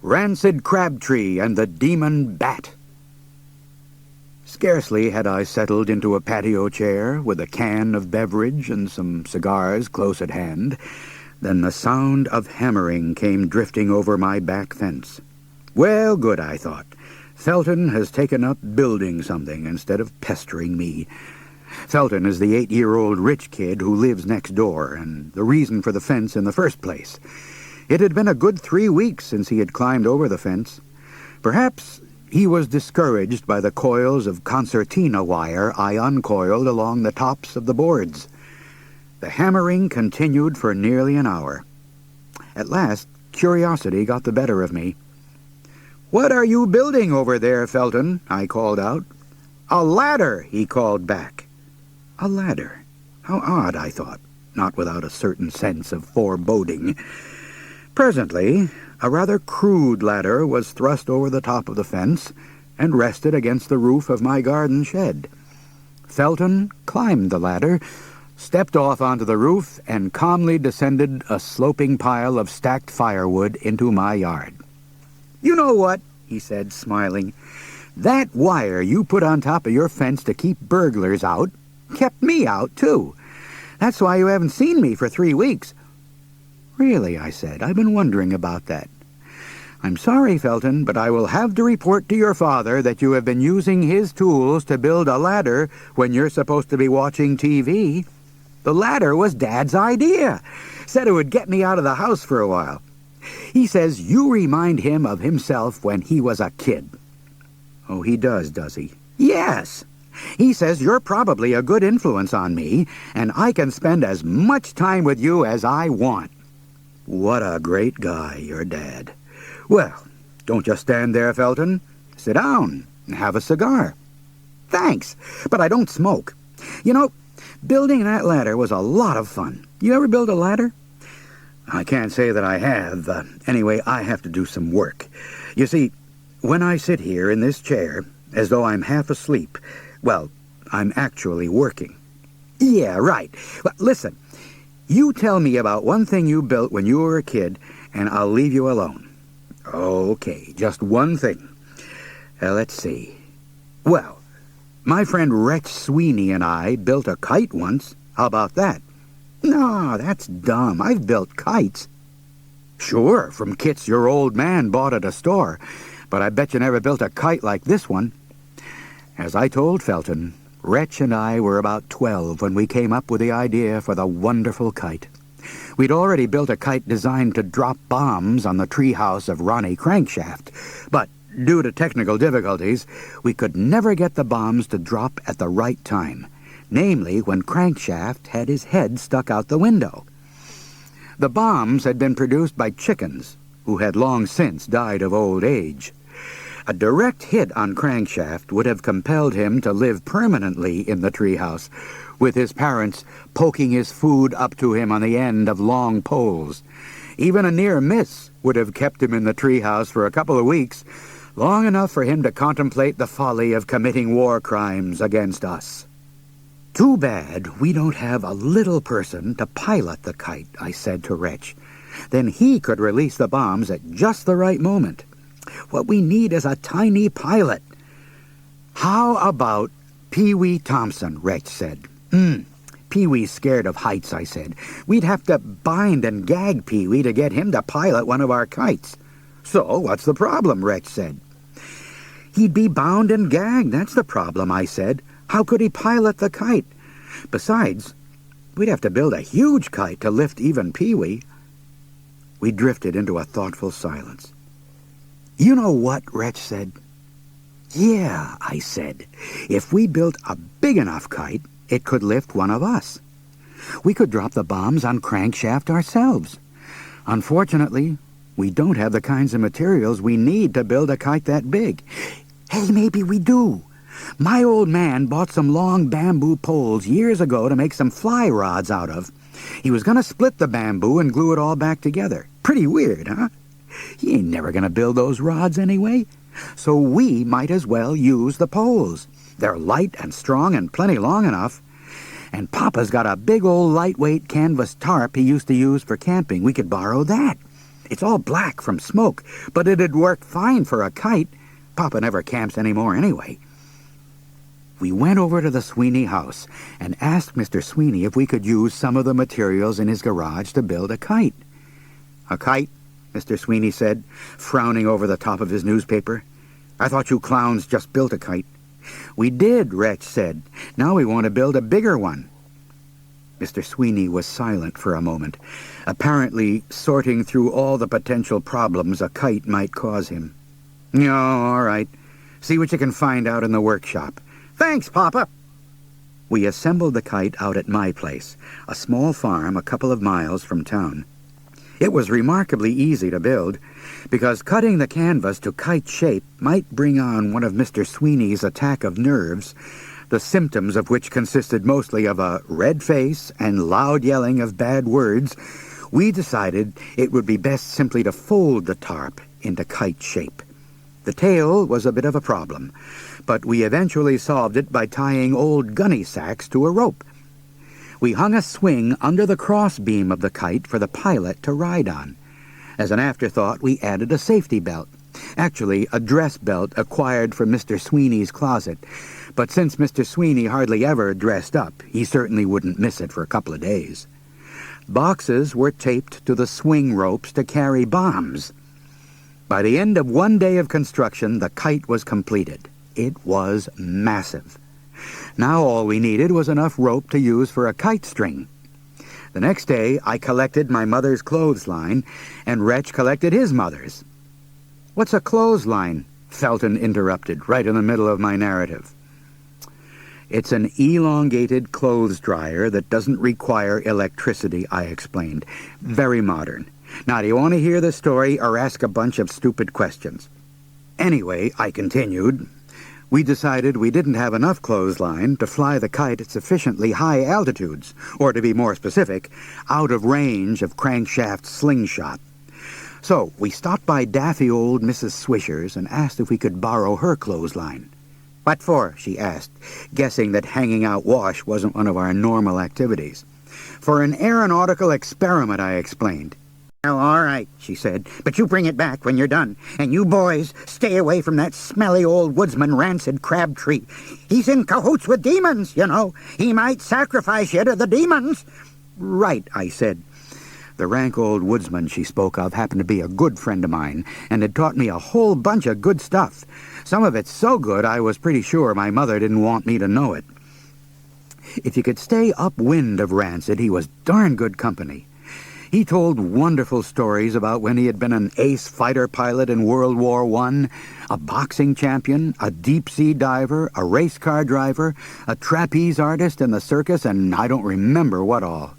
Rancid Crabtree and the Demon Bat. Scarcely had I settled into a patio chair with a can of beverage and some cigars close at hand than the sound of hammering came drifting over my back fence. Well, good, I thought. Felton has taken up building something instead of pestering me. Felton is the 8-year-old rich kid who lives next door, and the reason for the fence in the first place. It had been a good 3 weeks since he had climbed over the fence. Perhaps he was discouraged by the coils of concertina wire I uncoiled along the tops of the boards. The hammering continued for nearly an hour. At last, curiosity got the better of me. "What are you building over there, Felton?" I called out. "A ladder," he called back. A ladder. How odd, I thought, not without a certain sense of foreboding. Presently, a rather crude ladder was thrust over the top of the fence and rested against the roof of my garden shed. Felton climbed the ladder, stepped off onto the roof, and calmly descended a sloping pile of stacked firewood into my yard. "You know what?" he said, smiling. "That wire you put on top of your fence to keep burglars out kept me out, too. That's why you haven't seen me for 3 weeks. "Really," I said, "I've been wondering about that. I'm sorry, Felton, but I will have to report to your father that you have been using his tools to build a ladder when you're supposed to be watching TV. The ladder was Dad's idea. Said it would get me out of the house for a while. He says you remind him of himself when he was a kid." "Oh, he does he?" "Yes. He says you're probably a good influence on me, and I can spend as much time with you as I want." What a great guy, your dad. Well, don't just stand there, Felton. Sit down and have a cigar. "Thanks, but I don't smoke. You know, building that ladder was a lot of fun. You ever build a ladder?" "I can't say that I have. Anyway, I have to do some work. You see, when I sit here in this chair, as though I'm half asleep, well, I'm actually working." "Yeah, right. Well, listen. You tell me about one thing you built when you were a kid, and I'll leave you alone." "Okay, just one thing. Let's see. Well, my friend Retch Sweeney and I built a kite once. How about that?" "No, that's dumb. I've built kites." "Sure, from kits your old man bought at a store, but I bet you never built a kite like this one." As I told Felton, Retch and I were about 12 when we came up with the idea for the wonderful kite. We'd already built a kite designed to drop bombs on the treehouse of Ronnie Crankshaft, but due to technical difficulties, we could never get the bombs to drop at the right time, namely when Crankshaft had his head stuck out the window. The bombs had been produced by chickens, who had long since died of old age. A direct hit on Crankshaft would have compelled him to live permanently in the treehouse, with his parents poking his food up to him on the end of long poles. Even a near miss would have kept him in the treehouse for a couple of weeks, long enough for him to contemplate the folly of committing war crimes against us. "Too bad we don't have a little person to pilot the kite," I said to Retch. "Then he could release the bombs at just the right moment. What we need is a tiny pilot." "How about Pee-wee Thompson?" Retch said. Pee-wee's scared of heights," I said. "We'd have to bind and gag Pee-wee to get him to pilot one of our kites." "So, what's the problem?" Retch said. "He'd be bound and gagged, that's the problem," I said. "How could he pilot the kite? Besides, we'd have to build a huge kite to lift even Pee-wee." We drifted into a thoughtful silence. "You know what?" Retch said. "Yeah," I said. "If we built a big enough kite, it could lift one of us. We could drop the bombs on Crankshaft ourselves. Unfortunately, we don't have the kinds of materials we need to build a kite that big." "Hey, maybe we do. My old man bought some long bamboo poles years ago to make some fly rods out of. He was going to split the bamboo and glue it all back together. Pretty weird, huh? He ain't never going to build those rods anyway. So we might as well use the poles. They're light and strong and plenty long enough. And Papa's got a big old lightweight canvas tarp he used to use for camping. We could borrow that. It's all black from smoke, but it'd work fine for a kite. Papa never camps anymore anyway. We went over to the Sweeney house and asked Mr. Sweeney if we could use some of the materials in his garage to build a kite. "A kite?" Mr. Sweeney said, frowning over the top of his newspaper. "I thought you clowns just built a kite." "We did," Retch said. "Now we want to build a bigger one." Mr. Sweeney was silent for a moment, apparently sorting through all the potential problems a kite might cause him. "Oh, all right. See what you can find out in the workshop." "Thanks, Papa." We assembled the kite out at my place, a small farm a couple of miles from town. It was remarkably easy to build, because cutting the canvas to kite shape might bring on one of Mr. Sweeney's attack of nerves, the symptoms of which consisted mostly of a red face and loud yelling of bad words. We decided it would be best simply to fold the tarp into kite shape. The tail was a bit of a problem, but we eventually solved it by tying old gunny sacks to a rope. We hung a swing under the crossbeam of the kite for the pilot to ride on. As an afterthought, we added a safety belt. Actually, a dress belt acquired from Mr. Sweeney's closet. But since Mr. Sweeney hardly ever dressed up, he certainly wouldn't miss it for a couple of days. Boxes were taped to the swing ropes to carry bombs. By the end of one day of construction, the kite was completed. It was massive. Now all we needed was enough rope to use for a kite string. The next day, I collected my mother's clothesline, and Retch collected his mother's. "What's a clothesline?" Felton interrupted, right in the middle of my narrative. "It's an elongated clothes dryer that doesn't require electricity," I explained. "Very modern. Now, do you want to hear the story or ask a bunch of stupid questions?" "Anyway," I continued, "we decided we didn't have enough clothesline to fly the kite at sufficiently high altitudes, or to be more specific, out of range of crankshaft slingshot. So we stopped by daffy old Mrs. Swisher's and asked if we could borrow her clothesline. "What for?" she asked, guessing that hanging out wash wasn't one of our normal activities. "For an aeronautical experiment," I explained. "Well, all right," she said, "but you bring it back when you're done. And you boys, stay away from that smelly old woodsman, Rancid Crabtree. He's in cahoots with demons, you know. He might sacrifice you to the demons." "Right," I said. The rank old woodsman she spoke of happened to be a good friend of mine, and had taught me a whole bunch of good stuff. Some of it so good I was pretty sure my mother didn't want me to know it. If you could stay upwind of Rancid, he was darn good company. He told wonderful stories about when he had been an ace fighter pilot in World War I, a boxing champion, a deep-sea diver, a race car driver, a trapeze artist in the circus, and I don't remember what all.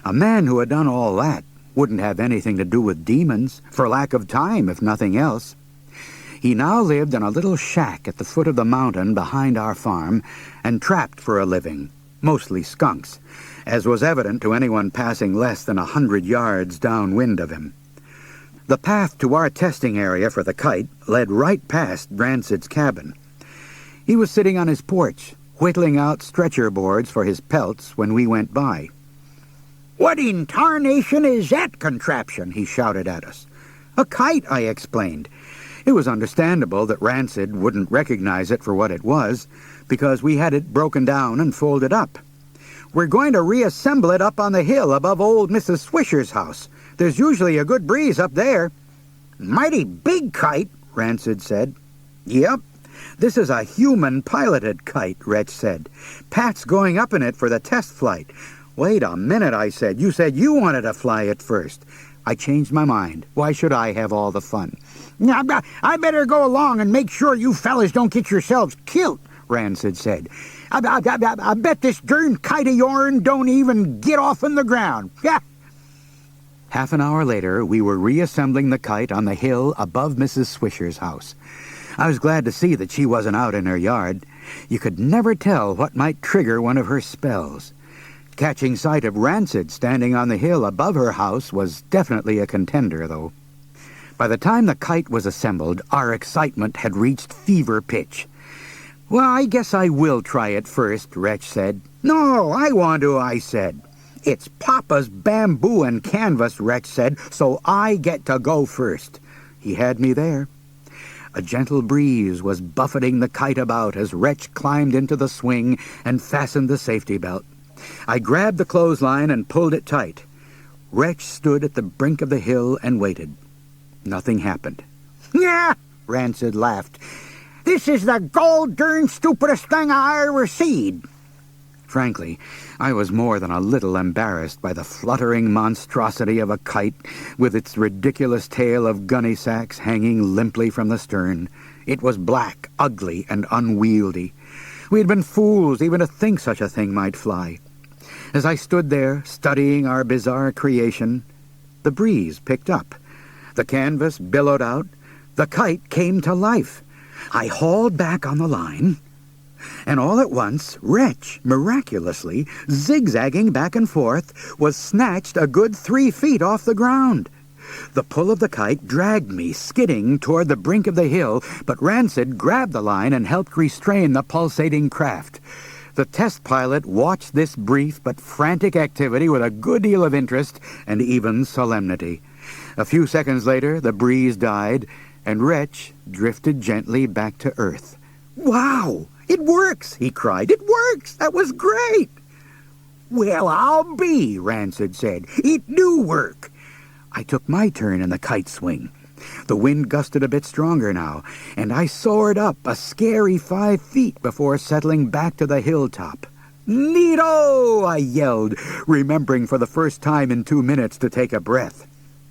A man who had done all that wouldn't have anything to do with demons, for lack of time, if nothing else. He now lived in a little shack at the foot of the mountain behind our farm, and trapped for a living, mostly skunks, as was evident to anyone passing less than 100 yards downwind of him. The path to our testing area for the kite led right past Rancid's cabin. He was sitting on his porch, whittling out stretcher boards for his pelts when we went by. "What in tarnation is that contraption?" he shouted at us. "A kite," I explained. It was understandable that Rancid wouldn't recognize it for what it was, because we had it broken down and folded up. "We're going to reassemble it up on the hill above old Mrs. Swisher's house. There's usually a good breeze up there." "Mighty big kite," Rancid said. "Yep. This is a human-piloted kite," Retch said. "Pat's going up in it for the test flight." "Wait a minute," I said. "You said you wanted to fly it first." I changed my mind. Why should I have all the fun? "I better go along and make sure you fellas don't get yourselves killed," Rancid said. I bet this darn kite of yourn don't even get off in the ground." Yeah. Half an hour later, we were reassembling the kite on the hill above Mrs. Swisher's house. I was glad to see that she wasn't out in her yard. You could never tell what might trigger one of her spells. Catching sight of Rancid standing on the hill above her house was definitely a contender, though. By the time the kite was assembled, our excitement had reached fever pitch. "Well, I guess I will try it first," Retch said. "No, I want to," I said. "It's Papa's bamboo and canvas," Retch said, "so I get to go first." He had me there. A gentle breeze was buffeting the kite about as Retch climbed into the swing and fastened the safety belt. I grabbed the clothesline and pulled it tight. Retch stood at the brink of the hill and waited. Nothing happened. "Yeah," Rancid laughed. "This is the gol-darn stupidest thing I ever seed." Frankly, I was more than a little embarrassed by the fluttering monstrosity of a kite with its ridiculous tail of gunny sacks hanging limply from the stern. It was black, ugly, and unwieldy. We had been fools even to think such a thing might fly. As I stood there, studying our bizarre creation, the breeze picked up. The canvas billowed out. The kite came to life. I hauled back on the line, and all at once, Retch, miraculously, zigzagging back and forth, was snatched a good 3 feet off the ground. The pull of the kite dragged me, skidding toward the brink of the hill, but Rancid grabbed the line and helped restrain the pulsating craft. The test pilot watched this brief but frantic activity with a good deal of interest and even solemnity. A few seconds later, the breeze died, and Retch drifted gently back to earth. "Wow! It works!" he cried. "It works! That was great!" "Well, I'll be," Rancid said. "It do work." I took my turn in the kite swing. The wind gusted a bit stronger now, and I soared up a scary 5 feet before settling back to the hilltop. "Neato!" I yelled, remembering for the first time in 2 minutes to take a breath.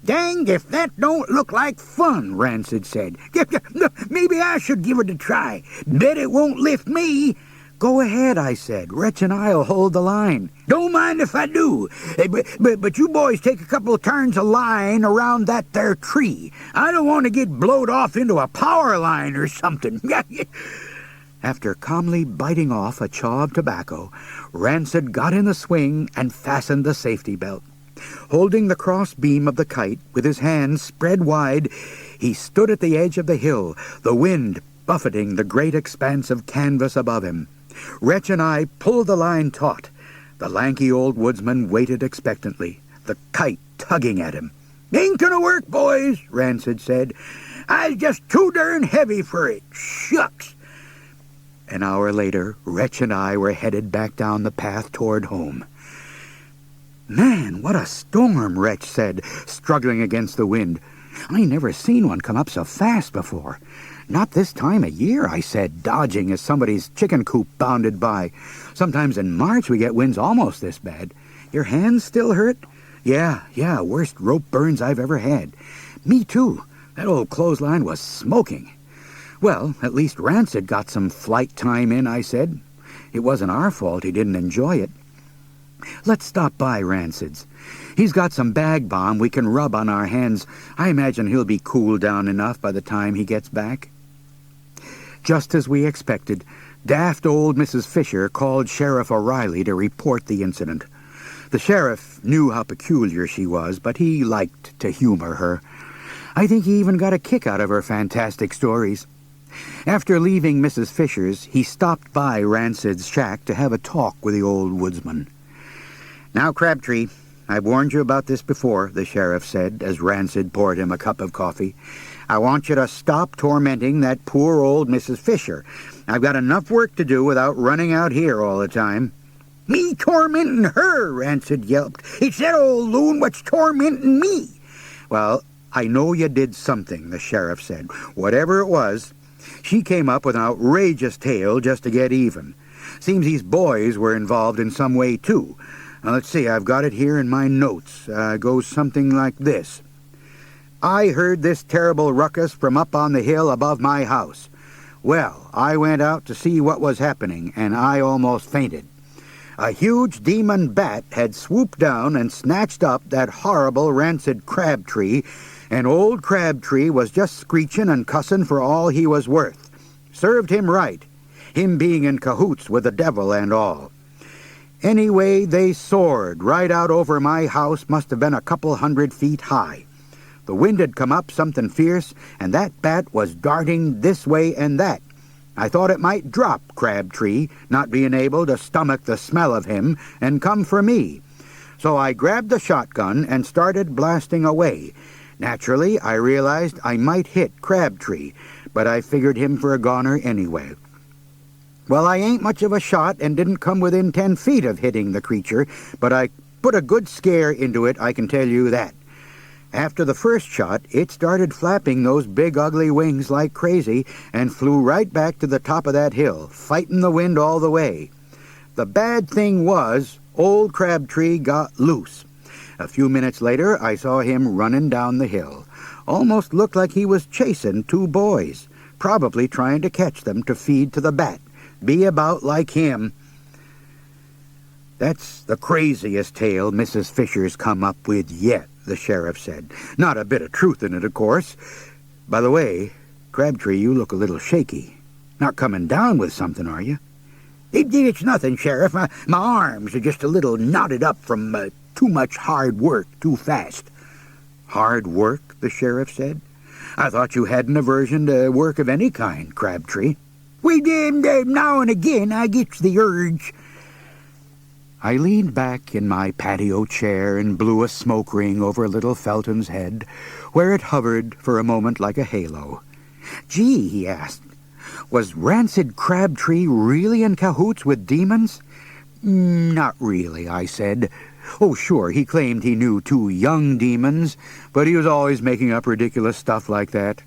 "Dang if that don't look like fun," Rancid said. "Maybe I should give it a try. Bet it won't lift me." "Go ahead," I said. "Retch and I'll hold the line." "Don't mind if I do. But you boys take a couple of turns of line around that there tree. I don't want to get blowed off into a power line or something." After calmly biting off a chaw of tobacco, Rancid got in the swing and fastened the safety belt. Holding the cross beam of the kite with his hands spread wide, he stood at the edge of the hill, the wind buffeting the great expanse of canvas above him. Retch and I pulled the line taut. The lanky old woodsman waited expectantly, the kite tugging at him. "Ain't gonna work, boys," Rancid said. "I's just too darn heavy for it. Shucks." An hour later, Retch and I were headed back down the path toward home. "Man, what a storm," Retch said, struggling against the wind. "I never seen one come up so fast before." "Not this time of year," I said, dodging as somebody's chicken coop bounded by. "Sometimes in March we get winds almost this bad. Your hands still hurt?" Yeah, worst rope burns I've ever had." "Me too. That old clothesline was smoking." "Well, at least Rancid got some flight time in," I said. "It wasn't our fault he didn't enjoy it." "Let's stop by Rancid's. He's got some bag balm we can rub on our hands. I imagine he'll be cooled down enough by the time he gets back." Just as we expected, daft old Mrs. Fisher called Sheriff O'Reilly to report the incident. The sheriff knew how peculiar she was, but he liked to humor her. I think he even got a kick out of her fantastic stories. After leaving Mrs. Fisher's, he stopped by Rancid's shack to have a talk with the old woodsman. "Now, Crabtree, I've warned you about this before," the sheriff said, as Rancid poured him a cup of coffee. "I want you to stop tormenting that poor old Mrs. Fisher. I've got enough work to do without running out here all the time." "Me tormenting her," Rancid yelped. "It's that old loon what's tormenting me." "Well, I know you did something," the sheriff said. "Whatever it was, she came up with an outrageous tale just to get even. Seems these boys were involved in some way, too. Now, let's see, I've got it here in my notes. Goes something like this. I heard this terrible ruckus from up on the hill above my house. Well, I went out to see what was happening, and I almost fainted. A huge demon bat had swooped down and snatched up that horrible Rancid Crabtree, and old Crabtree was just screeching and cussing for all he was worth. Served him right, him being in cahoots with the devil and all. Anyway, they soared right out over my house, must have been a couple 100 feet high. The wind had come up something fierce, and that bat was darting this way and that. I thought it might drop Crabtree, not being able to stomach the smell of him, and come for me. So I grabbed the shotgun and started blasting away. Naturally, I realized I might hit Crabtree, but I figured him for a goner anyway. Well, I ain't much of a shot and didn't come within 10 feet of hitting the creature, but I put a good scare into it, I can tell you that. After the first shot, it started flapping those big ugly wings like crazy and flew right back to the top of that hill, fighting the wind all the way. The bad thing was, old Crabtree got loose. A few minutes later, I saw him running down the hill. Almost looked like he was chasing 2 boys, probably trying to catch them to feed to the bat. Be about like him. That's the craziest tale Mrs. Fisher's come up with yet, the sheriff said. Not a bit of truth in it, of course. By the way, Crabtree, you look a little shaky. Not coming down with something, are you? It's nothing, Sheriff. My arms are just a little knotted up from too much hard work too fast. Hard work, the sheriff said. I thought you had an aversion to work of any kind, Crabtree. Now and again I gets the urge. I leaned back in my patio chair and blew a smoke ring over little Felton's head, where it hovered for a moment like a halo. Gee, he asked, was Rancid Crabtree really in cahoots with demons? Not really, I said. Oh, sure, he claimed he knew 2 young demons, but he was always making up ridiculous stuff like that.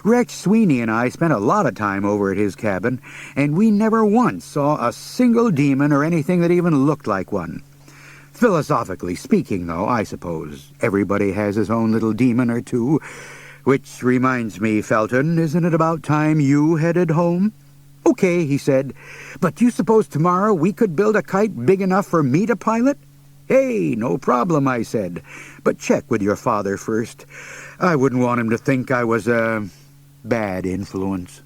Retch Sweeney and I spent a lot of time over at his cabin, and we never once saw a single demon or anything that even looked like one. Philosophically speaking, though, I suppose everybody has his own little demon or two. Which reminds me, Felton, isn't it about time you headed home? Okay, he said, but do you suppose tomorrow we could build a kite big enough for me to pilot? Hey, no problem, I said, but check with your father first. I wouldn't want him to think I was a bad influence.